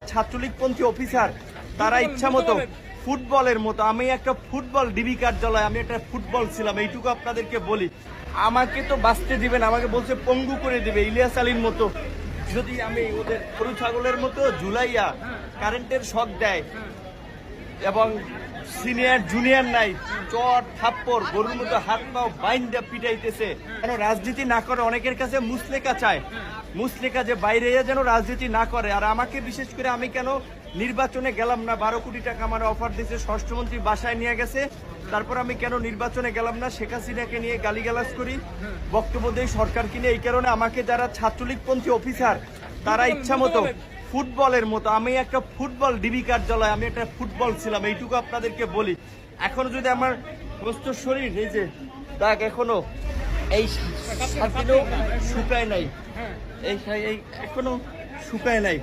ছাত্রলীগপন্থী officer তারা ইচ্ছা মতো ফুটবলের মতো, আমি একটা ফুটবল ডিবি কার্যালয়, আমি একটা ফুটবল ছিলাম, এইটুকু আপনাদেরকে বলি। আমাকে তো বাঁচতে দিবেন, আমাকে বলছে পঙ্গু করে দিবে ইলিয়াস আলীর মতো। যদি আমি ওদের গরু ছাগলের মতো ঝুলাইয়া কারেন্টের শক দেয় এবং সিনিয়র জুনিয়র নাই, চট থাপ্পড় গরুর মতো হাত পাও বাইন্দা পিটাইতেছে, কেন রাজনীতি না করে অনেকের কাছে মুসলেকা চায়, মুসলেকা যে বাইরে যেন রাজনীতি না করে। আর আমাকে বিশেষ করে আমি কেন নির্বাচনে গেলাম না, 12 কোটি টাকা আমার অফার দিয়েছে, স্বরাষ্ট্রমন্ত্রী বাসায় নিয়ে গেছে, তারপর আমি কেন নির্বাচনে গেলাম না, শেখ হাসিনাকে নিয়ে গালিগালাজ করি, বক্তব্য দেই সরকারকে নিয়ে, এই কারণে আমাকে যারা ছাত্রলীগপন্থী অফিসার তারা ইচ্ছা মতো ফুটবলের মতো, আমি একটা ফুটবল ডিবি কার্যালয়, আমি একটা ফুটবল ছিলাম, এইটুকু আপনাদেরকে বলি। এখনো যদি আমার প্রস্ত শরীর এই যে দাগ এখনো এই শুকায় নাই, এই এখনো শুকায় নাই,